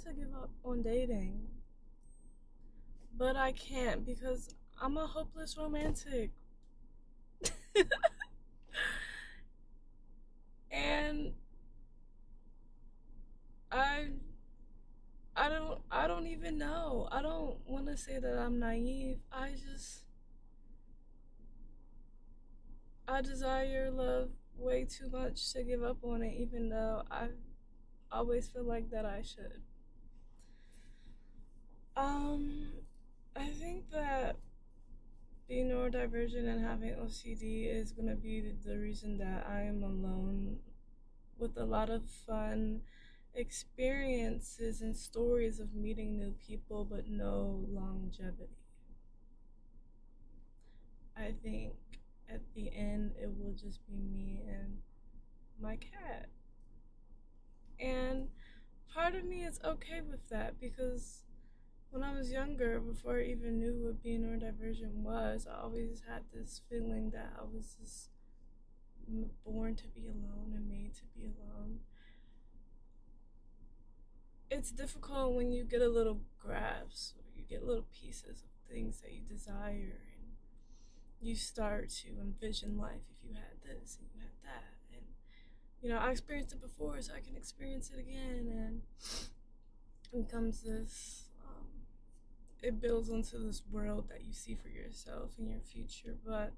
to give up on dating, but I can't because I'm a hopeless romantic. And I I don't even know. I don't want to say that I'm naive. I desire love way too much to give up on it, even though I always feel like that I should. Um, I think that being neurodivergent and having OCD is gonna be the reason that I am alone with a lot of fun experiences and stories of meeting new people, but no longevity. I think at the end it will just be me and my cat. And part of me is okay with that because when I was younger, before I even knew what being neurodivergent was, I always had this feeling that I was just born to be alone and made to be alone. It's difficult when you get a little grasp, or you get little pieces of things that you desire, and you start to envision life if you had this and you had that. And, I experienced it before, so I can experience it again. And it becomes this, it builds into this world that you see for yourself in your future. But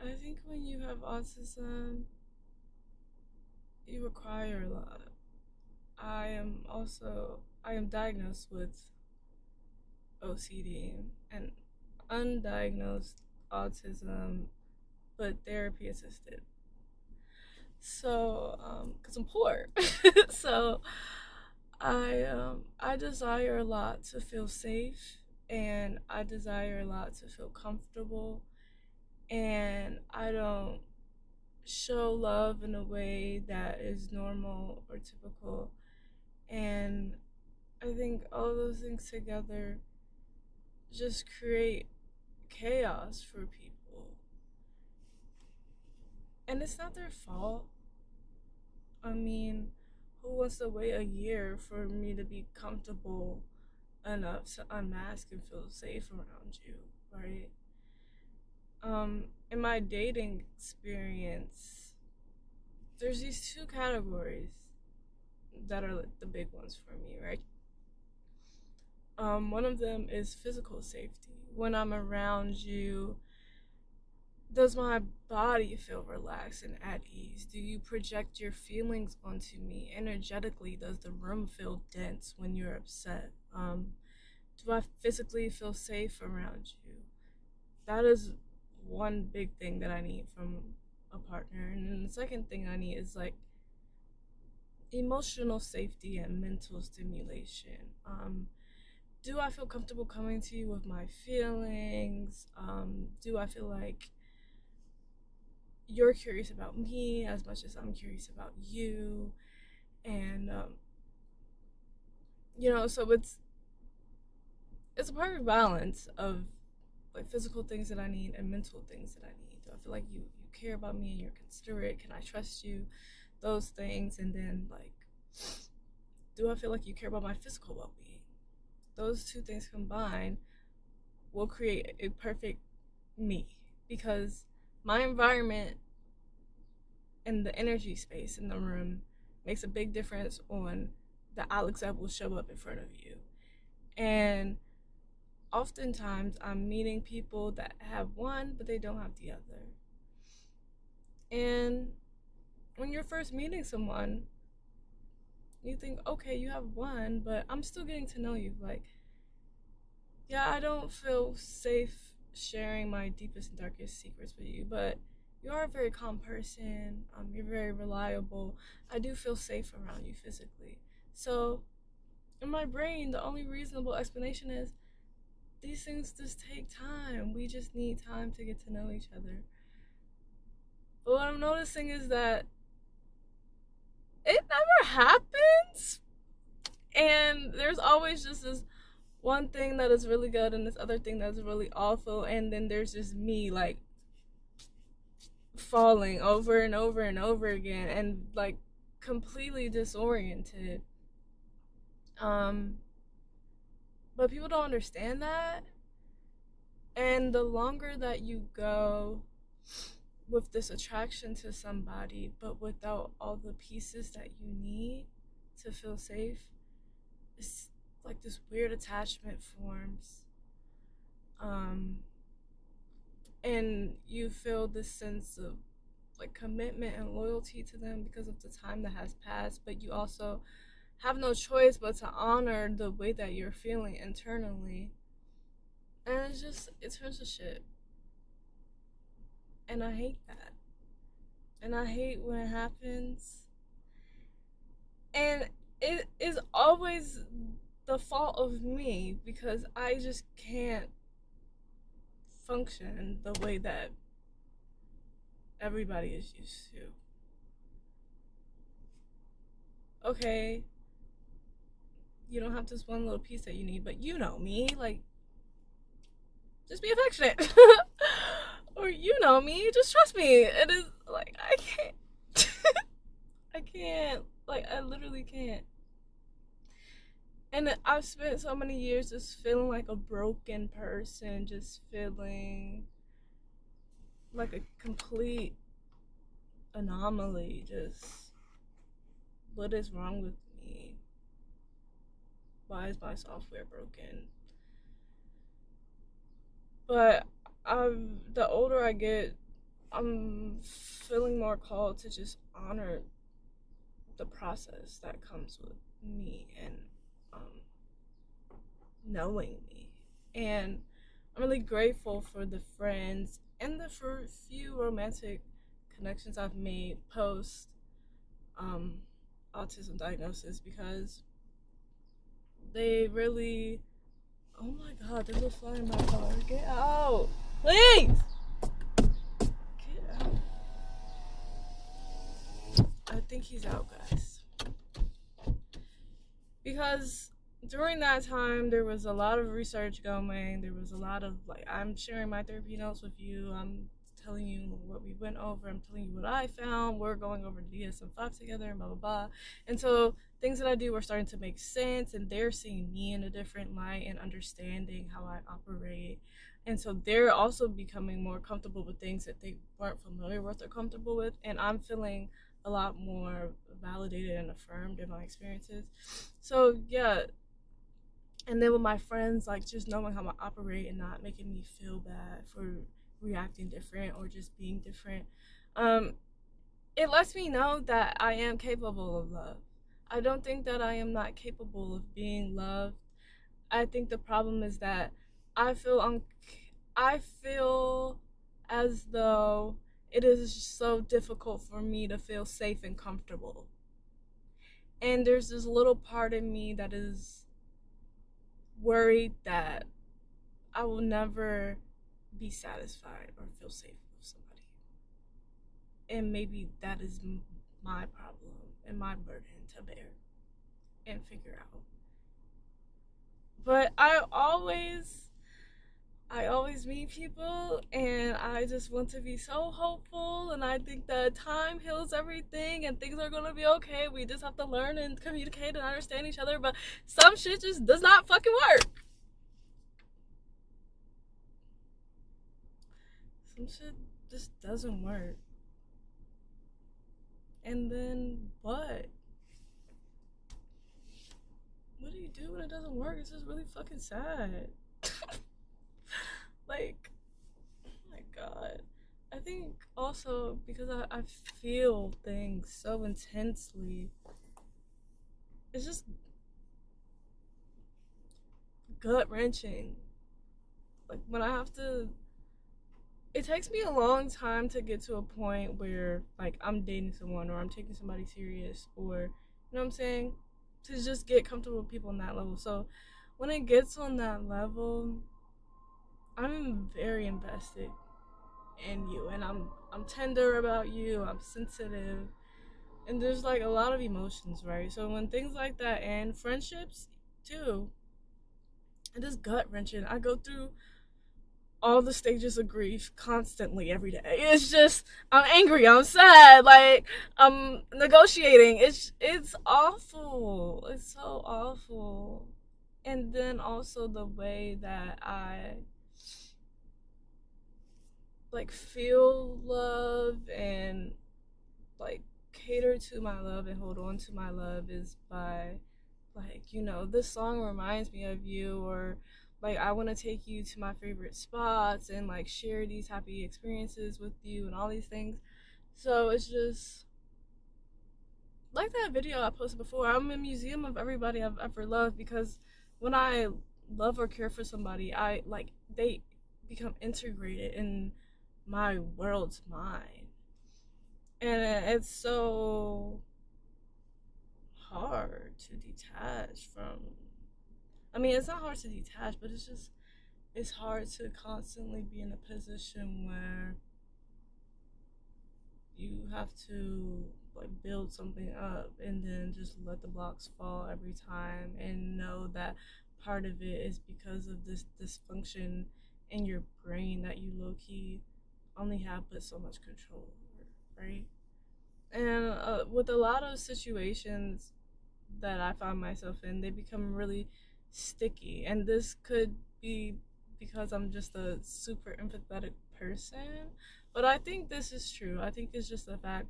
I think when you have autism, you require a lot. I am diagnosed with OCD and undiagnosed autism, but therapy assisted. So, because I'm poor, so I desire a lot to feel safe, and I desire a lot to feel comfortable, and I don't show love in a way that is normal or typical. And I think all those things together just create chaos for people. And it's not their fault. I mean, who wants to wait a year for me to be comfortable enough to unmask and feel safe around you, right? In my dating experience, there's these two categories that are like the big ones for me, right? One of them is physical safety. When I'm around you, does my body feel relaxed and at ease? Do you project your feelings onto me? Energetically, does the room feel dense when you're upset? Do I physically feel safe around you? That is one big thing that I need from a partner. And then the second thing I need is like emotional safety and mental stimulation. Do I feel comfortable coming to you with my feelings? Do I feel like you're curious about me as much as I'm curious about you? And so it's a perfect balance of like physical things that I need and mental things that I need. Do I feel like you care about me and you're considerate? Can I trust you? Those things. And then like, do I feel like you care about my physical well-being? Those two things combined will create a perfect me, because my environment and the energy space in the room makes a big difference on the Alex that will show up in front of you. And oftentimes I'm meeting people that have one but they don't have the other. And when you're first meeting someone, you think, okay, you have one, but I'm still getting to know you. Like, yeah, I don't feel safe sharing my deepest and darkest secrets with you, but you are a very calm person. You're very reliable. I do feel safe around you physically. So, in my brain, the only reasonable explanation is these things just take time. We just need time to get to know each other. But what I'm noticing is that it never happens. And there's always just this one thing that is really good and this other thing that's really awful. And then there's just me, like, falling over and over and over again and, like, completely disoriented. Um, but people don't understand that. And the longer that you go with this attraction to somebody, but without all the pieces that you need to feel safe, it's like this weird attachment forms. Um, and you feel this sense of like commitment and loyalty to them because of the time that has passed, but you also have no choice but to honor the way that you're feeling internally. And it's just, it turns to shit. And I hate that. And I hate when it happens. And it is always the fault of me because I just can't function the way that everybody is used to. Okay, you don't have this one little piece that you need, but you know me, like, just be affectionate. Or you know me, just trust me. It is like, I can't. I can't. Like, I literally can't. And I've spent so many years just feeling like a broken person, just feeling like a complete anomaly. Just, what is wrong with me? Why is my software broken? But the older I get, I'm feeling more called to just honor the process that comes with me and knowing me. And I'm really grateful for the friends and the for few romantic connections I've made post autism diagnosis because they really. Oh my god, there's a fly in my car. Get out! Please! Get out. I think he's out, guys. Because during that time, there was a lot of research going. There was a lot of, like, I'm sharing my therapy notes with you. I'm telling you what we went over. I'm telling you what I found. We're going over the DSM-5 together and blah, blah, blah. And so things that I do are starting to make sense, and they're seeing me in a different light and understanding how I operate. And so they're also becoming more comfortable with things that they weren't familiar with or comfortable with. And I'm feeling a lot more validated and affirmed in my experiences. So yeah, and then with my friends, like just knowing how I operate and not making me feel bad for reacting different or just being different, it lets me know that I am capable of love. I don't think that I am not capable of being loved. I think the problem is that I feel I feel as though it is so difficult for me to feel safe and comfortable. And there's this little part of me that is worried that I will never be satisfied or feel safe with somebody. And maybe that is my problem and my burden to bear and figure out. But I always meet people and I just want to be so hopeful, and I think that time heals everything and things are gonna be okay. We just have to learn and communicate and understand each other, but some shit just does not fucking work. Some shit just doesn't work. And then what? What do you do when it doesn't work? It's just really fucking sad. Like, oh my god. I think also because I feel things so intensely, it's just gut wrenching. Like when I have to, it takes me a long time to get to a point where like I'm dating someone or I'm taking somebody serious, or you know what I'm saying, to just get comfortable with people on that level. So when it gets on that level, I'm very invested in you, and I'm tender about you. I'm sensitive, and there's like a lot of emotions, right? So when things like that end, friendships too, it is gut wrenching. I go through all the stages of grief constantly every day. It's just I'm angry, I'm sad, like I'm negotiating. It's awful. It's so awful. And then also the way that I like feel love and like cater to my love and hold on to my love is by like, this song reminds me of you, or like I want to take you to my favorite spots and like share these happy experiences with you and all these things. So it's just like that video I posted before. I'm a museum of everybody I've ever loved, because when I love or care for somebody, I like they become integrated in my world's mind. And it's so hard to detach from. I mean, it's not hard to detach, but it's hard to constantly be in a position where you have to like build something up and then just let the blocks fall every time, and know that part of it is because of this dysfunction in your brain that you low key only have but so much control over, right? And with a lot of situations that I find myself in, they become really sticky. And this could be because I'm just a super empathetic person. But I think this is true. I think it's just the fact.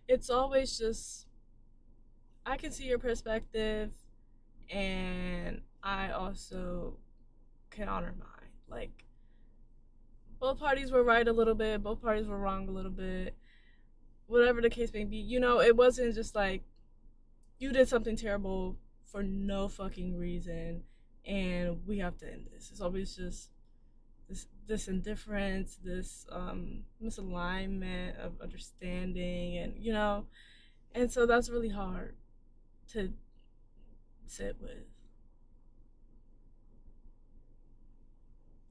It's always just, I can see your perspective, and I also can honor mine. Like, both parties were right a little bit, both parties were wrong a little bit. Whatever the case may be, it wasn't just like you did something terrible for no fucking reason and we have to end this. It's always just this indifference, this misalignment of understanding, and and so that's really hard to sit with.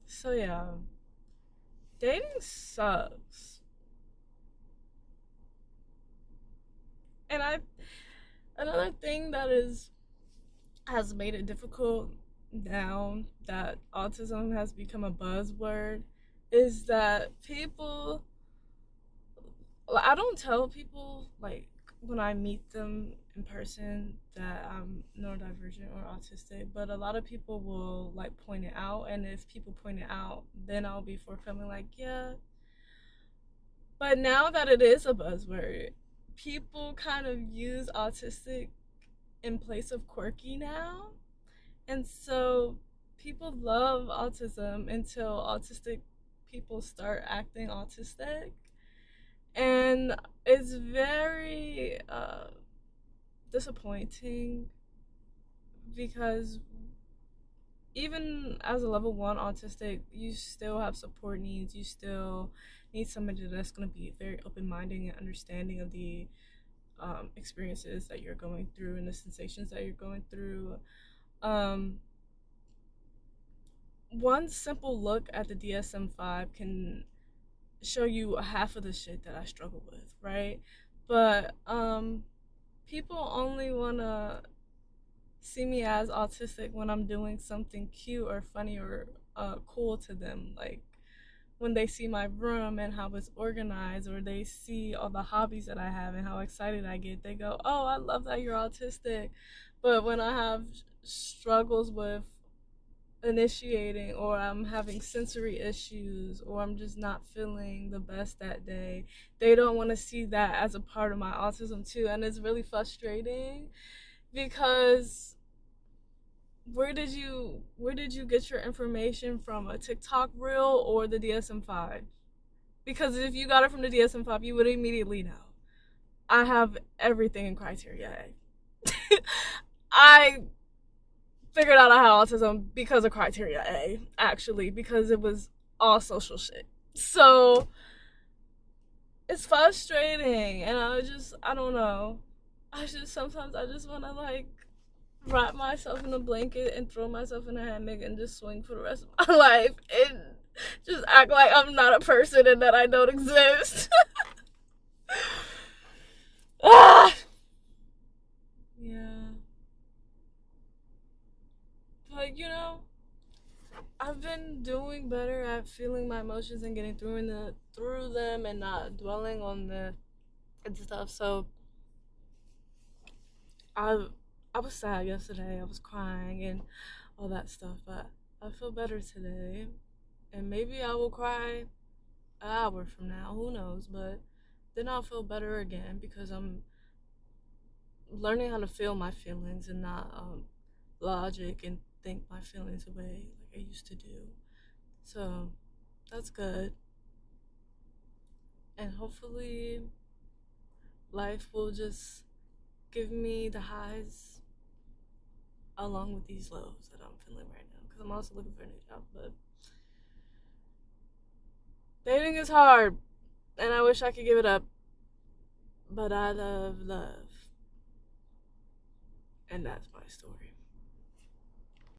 So yeah, dating sucks. And I another thing that is has made it difficult now that autism has become a buzzword is that I don't tell people like when I meet them in person that I'm neurodivergent or autistic, but a lot of people will like point it out, and if people point it out, then I'll be forthcoming like, yeah. But now that it is a buzzword, people kind of use autistic in place of quirky now. And so people love autism until autistic people start acting autistic. And it's very disappointing, because even as a level 1 autistic, you still have support needs. You still need somebody that's going to be very open-minded and understanding of the experiences that you're going through and the sensations that you're going through. Um, one simple look at the DSM-5 can show you half of the shit that I struggle with, right? But people only want to see me as autistic when I'm doing something cute or funny or cool to them. Like when they see my room and how it's organized, or they see all the hobbies that I have and how excited I get, they go, "Oh, I love that you're autistic." But when I have struggles with initiating, or I'm having sensory issues, or I'm just not feeling the best that day, they don't want to see that as a part of my autism too. And it's really frustrating, because where did you get your information from? A TikTok reel or the DSM-5? Because if you got it from the DSM-5, you would immediately know. I have everything in criteria A. I figured out I had autism because of criteria A, actually, because it was all social shit. So it's frustrating, and I don't know. Sometimes I just want to like wrap myself in a blanket and throw myself in a hammock and just swing for the rest of my life and just act like I'm not a person and that I don't exist. Ah! Yeah. But I've been doing better at feeling my emotions and getting through them and not dwelling on the and stuff. So I I was sad yesterday. I was crying and all that stuff, but I feel better today. And maybe I will cry an hour from now. Who knows? But then I'll feel better again because I'm learning how to feel my feelings and not logic and think my feelings away like I used to do. So that's good. And hopefully life will just give me the highs along with these lows that I'm feeling right now. Because I'm also looking for a new job. But dating is hard. And I wish I could give it up. But I love love. And that's my story.